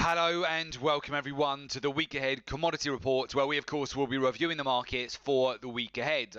Hello and welcome everyone to the week ahead commodity report, where we of course will be reviewing the markets for the week ahead.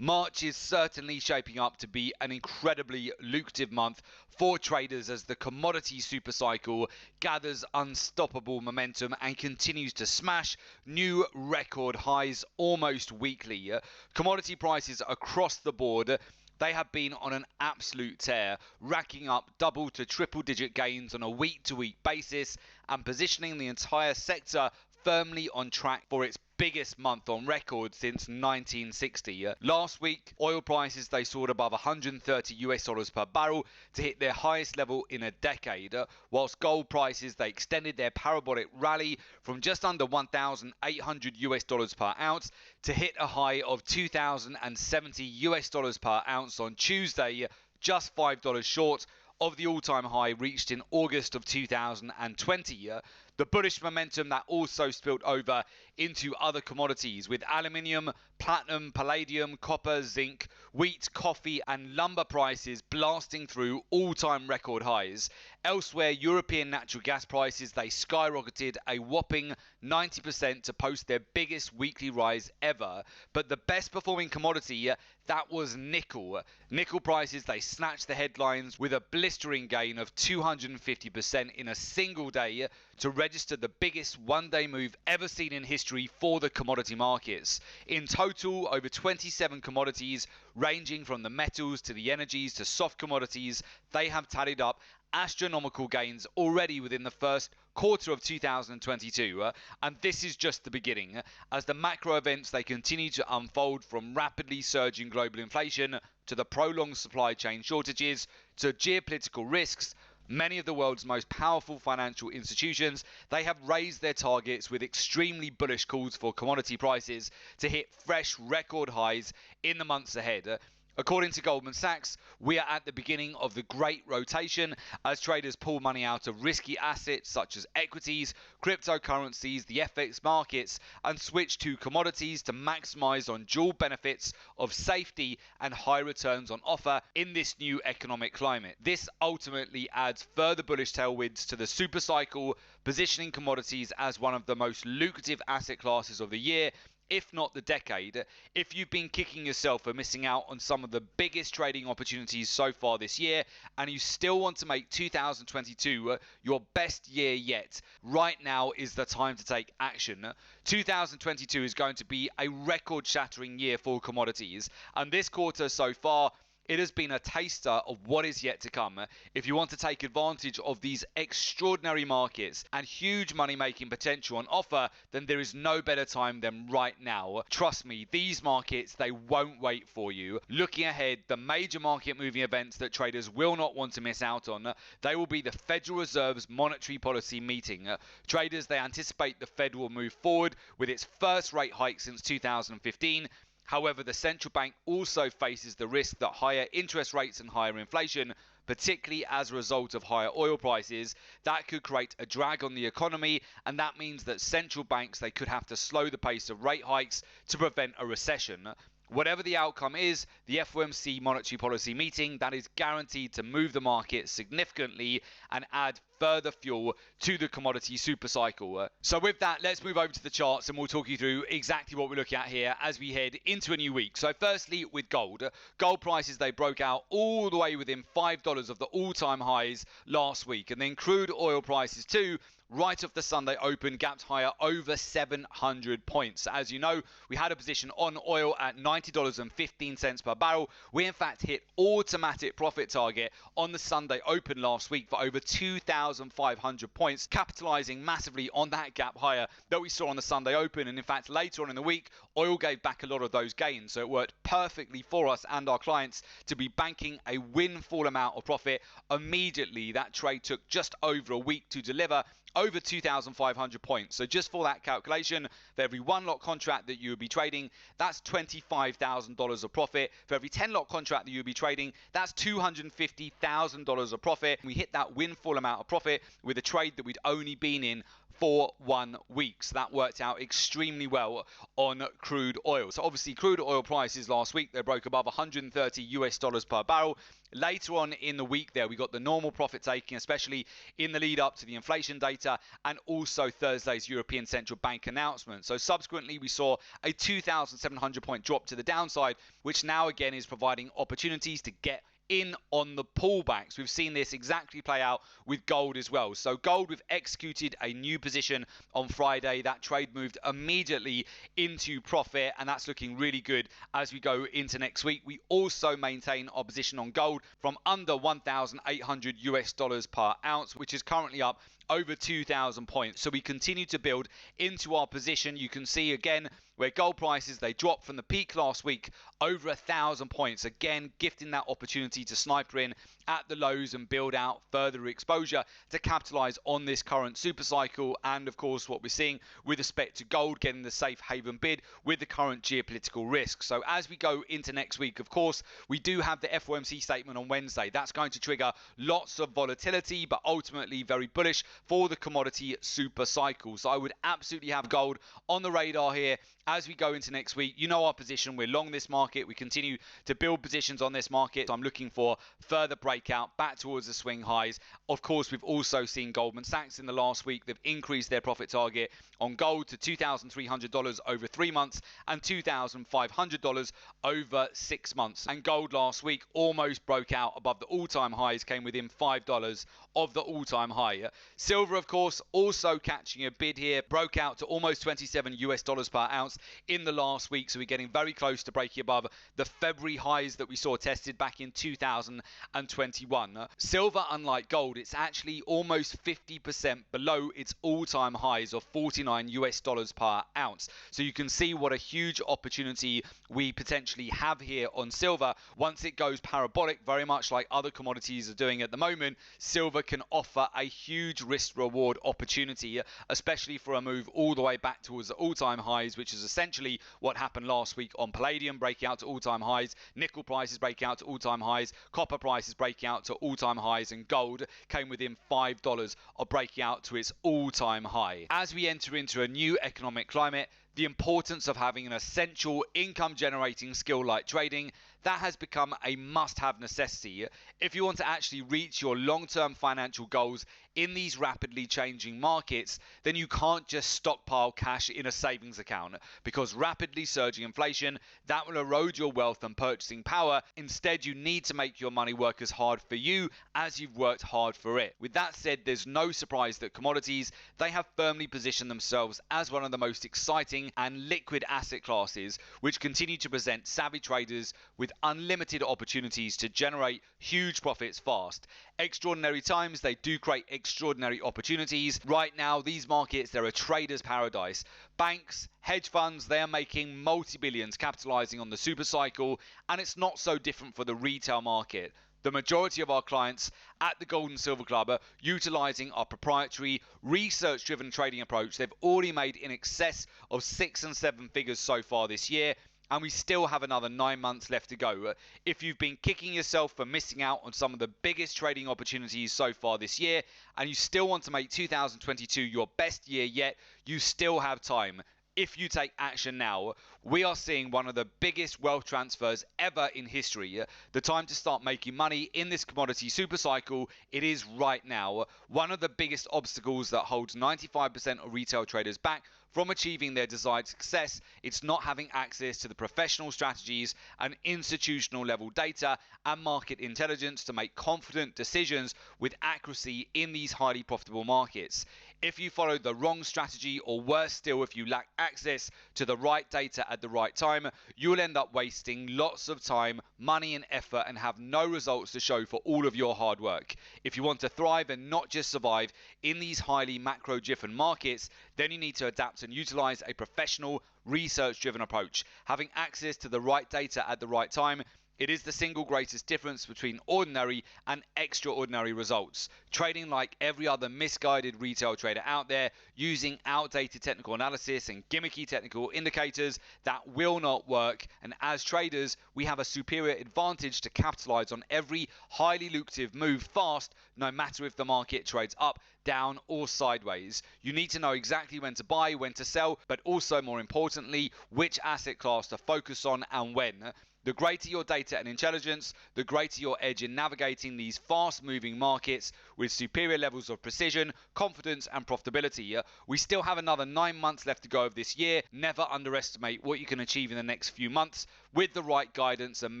March is certainly shaping up to be an incredibly lucrative month for traders as the commodity supercycle gathers unstoppable momentum and continues to smash new record highs almost weekly. Commodity prices across the board, they have been on an absolute tear, racking up double to triple digit gains on a week-to-week basis and positioning the entire sector firmly on track for its biggest month on record since 1960. Last week, oil prices, they soared above $130 per barrel to hit their highest level in a decade, whilst gold prices, they extended their parabolic rally from just under $1,800 per ounce to hit a high of $2,070 per ounce on Tuesday, just $5 short of the all-time high reached in August of 2020. The bullish momentum that also spilled over into other commodities, with aluminium, platinum, palladium, copper, zinc, wheat, coffee and lumber prices blasting through all-time record highs. Elsewhere, European natural gas prices, they skyrocketed a whopping 90% to post their biggest weekly rise ever. But the best performing commodity, that was nickel. Nickel prices, they snatched the headlines with a blistering gain of 250% in a single day to register the biggest one-day move ever seen in history for the commodity markets. In total, over 27 commodities, ranging from the metals to the energies to soft commodities, they have tallied up astronomical gains already within the first quarter of 2022, and this is just the beginning, as the macro events, they continue to unfold, from rapidly surging global inflation to the prolonged supply chain shortages to geopolitical risks. Many of the world's most powerful financial institutions, they have raised their targets with extremely bullish calls for commodity prices to hit fresh record highs in the months ahead. According to Goldman Sachs, we are at the beginning of the great rotation as traders pull money out of risky assets such as equities, cryptocurrencies, the FX markets, and switch to commodities to maximize on dual benefits of safety and high returns on offer in this new economic climate. This ultimately adds further bullish tailwinds to the super cycle, positioning commodities as one of the most lucrative asset classes of the year, if not the decade. If you've been kicking yourself for missing out on some of the biggest trading opportunities so far this year, and you still want to make 2022 your best year yet, right now is the time to take action. 2022 is going to be a record-shattering year for commodities, and this quarter so far, it has been a taster of what is yet to come. If you want to take advantage of these extraordinary markets and huge money-making potential on offer, then there is no better time than right now. Trust me, these markets, they won't wait for you. Looking ahead, the major market-moving events that traders will not want to miss out on, they will be the Federal Reserve's monetary policy meeting. Traders, they anticipate the Fed will move forward with its first rate hike since 2015. However, the central bank also faces the risk that higher interest rates and higher inflation, particularly as a result of higher oil prices, that could create a drag on the economy, and that means that central banks, they could have to slow the pace of rate hikes to prevent a recession. Whatever the outcome is, the FOMC monetary policy meeting, that is guaranteed to move the market significantly and add further fuel to the commodity supercycle. So with that, let's move over to the charts and we'll talk you through exactly what we're looking at here as we head into a new week. So firstly, with gold. Gold prices, they broke out all the way within $5 of the all-time highs last week. And then crude oil prices too, right off the Sunday open, gapped higher over 700 points. As you know, we had a position on oil at $90.15 per barrel. We in fact hit automatic profit target on the Sunday open last week for over 2,500 points, capitalizing massively on that gap higher that we saw on the Sunday open. And in fact, later on in the week, oil gave back a lot of those gains. So it worked perfectly for us and our clients to be banking a windfall amount of profit immediately. That trade took just over a week to deliver over 2,500 points. So just for that calculation, for every one lot contract that you would be trading, that's $25,000 of profit. For every 10 lot contract that you would be trading, that's $250,000 of profit. We hit that windfall amount of profit with a trade that we'd only been in for 1 week. So that worked out extremely well on crude oil. So obviously crude oil prices last week, they broke above 130 US dollars per barrel. Later on in the week there, we got the normal profit taking, especially in the lead up to the inflation data and also Thursday's European Central Bank announcement. So subsequently, we saw a 2,700 point drop to the downside, which now again is providing opportunities to get in on the pullbacks. We've seen this exactly play out with gold as well. So gold, we've executed a new position on Friday. That trade moved immediately into profit, and that's looking really good as we go into next week. We also maintain our position on gold from under 1,800 US dollars per ounce, which is currently up over 2,000 points. So we continue to build into our position. You can see again where gold prices, they dropped from the peak last week over 1,000 points, again gifting that opportunity to sniper in at the lows and build out further exposure to capitalize on this current super cycle. And of course what we're seeing with respect to gold getting the safe haven bid with the current geopolitical risk. So as we go into next week, of course we do have the FOMC statement on Wednesday. That's going to trigger lots of volatility, but ultimately very bullish for the commodity super cycle. So I would absolutely have gold on the radar here as we go into next week. You know our position, we're long this market, we continue to build positions on this market. So I'm looking for further breakout back towards the swing highs. Of course, we've also seen Goldman Sachs in the last week, they've increased their profit target on gold to $2,300 over 3 months and $2,500 over 6 months. And gold last week almost broke out above the all-time highs, came within $5 of the all-time high. Silver, of course, also catching a bid here, broke out to almost 27 US dollars per ounce in the last week. So we're getting very close to breaking above the February highs that we saw tested back in 2021. Silver, unlike gold, it's actually almost 50% below its all-time highs of 49 US dollars per ounce. So you can see what a huge opportunity we potentially have here on silver. Once it goes parabolic, very much like other commodities are doing at the moment, silver can offer a huge risk reward opportunity, especially for a move all the way back towards the all-time highs, which is essentially what happened last week on palladium, breaking out to all-time highs, nickel prices breaking out to all-time highs, copper prices breaking out to all-time highs, and gold came within $5 of breaking out to its all-time high. As we enter into a new economic climate, the importance of having an essential income generating skill like trading, that has become a must-have necessity if you want to actually reach your long-term financial goals in these rapidly changing markets. Then you can't just stockpile cash in a savings account, because rapidly surging inflation, that will erode your wealth and purchasing power. Instead, you need to make your money work as hard for you as you've worked hard for it. With that said, there's no surprise that commodities, they have firmly positioned themselves as one of the most exciting and liquid asset classes, which continue to present savvy traders with unlimited opportunities to generate huge profits fast. Extraordinary times, they do create extraordinary opportunities. Right now, these markets, they're a trader's paradise. Banks, hedge funds, they are making multi-billions capitalizing on the super cycle, and it's not so different for the retail market. The majority of our clients at the Gold and Silver Club are utilizing our proprietary research-driven trading approach. They've already made in excess of 6 and 7 figures so far this year, and we still have another 9 months left to go. If you've been kicking yourself for missing out on some of the biggest trading opportunities so far this year, and you still want to make 2022 your best year yet, you still have time. If you take action now, we are seeing one of the biggest wealth transfers ever in history. The time to start making money in this commodity super cycle, it is right now. One of the biggest obstacles that holds 95% of retail traders back from achieving their desired success, it's not having access to the professional strategies and institutional level data and market intelligence to make confident decisions with accuracy in these highly profitable markets. If you follow the wrong strategy, or worse still, if you lack access to the right data at the right time, you will end up wasting lots of time, money and effort and have no results to show for all of your hard work. If you want to thrive and not just survive in these highly macro-driven markets, then you need to adapt and utilize a professional, research-driven approach. Having access to the right data at the right time, It is the single greatest difference between ordinary and extraordinary results. Trading like every other misguided retail trader out there, using outdated technical analysis and gimmicky technical indicators that will not work. And as traders, we have a superior advantage to capitalize on every highly lucrative move fast, no matter if the market trades up, down or sideways. You need to know exactly when to buy, when to sell, but also more importantly, which asset class to focus on and when. The greater your data and intelligence, the greater your edge in navigating these fast-moving markets with superior levels of precision, confidence, and profitability. We still have another 9 months left to go of this year. Never underestimate what you can achieve in the next few months with the right guidance and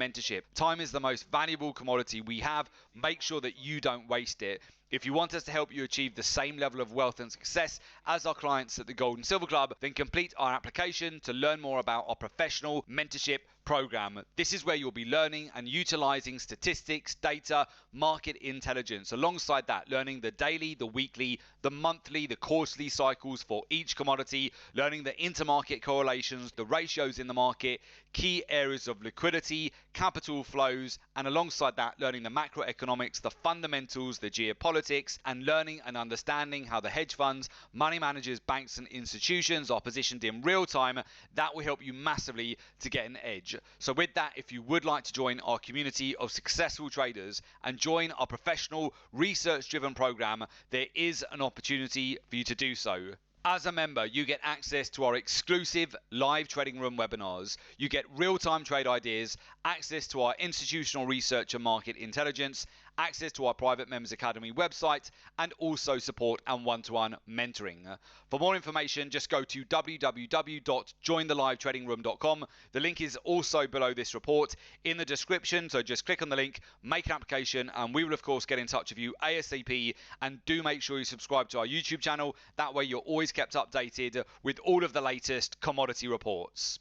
mentorship. Time is the most valuable commodity we have. Make sure that you don't waste it. If you want us to help you achieve the same level of wealth and success as our clients at the Gold and Silver Club, then complete our application to learn more about our professional mentorship program. This is where you'll be learning and utilizing statistics, data, market intelligence. Alongside that, learning the daily, the weekly, the monthly, the quarterly cycles for each commodity, learning the intermarket correlations, the ratios in the market, key areas of liquidity, capital flows, and alongside that, learning the macroeconomics, the fundamentals, the geopolitics, and learning and understanding how the hedge funds, money managers, banks, and institutions are positioned in real time. That will help you massively to get an edge. So with that, if you would like to join our community of successful traders and join our professional research-driven program, there is an opportunity for you to do so. As a member, you get access to our exclusive live trading room webinars. You get real-time trade ideas, access to our institutional research and market intelligence, access to our private Members Academy website, and also support and one-to-one mentoring. For more information, just go to www.jointhelivetradingroom.com. The link is also below this report in the description, so just click on the link, make an application, and we will of course get in touch with you ASAP. And do make sure you subscribe to our YouTube channel. That way you're always kept updated with all of the latest commodity reports.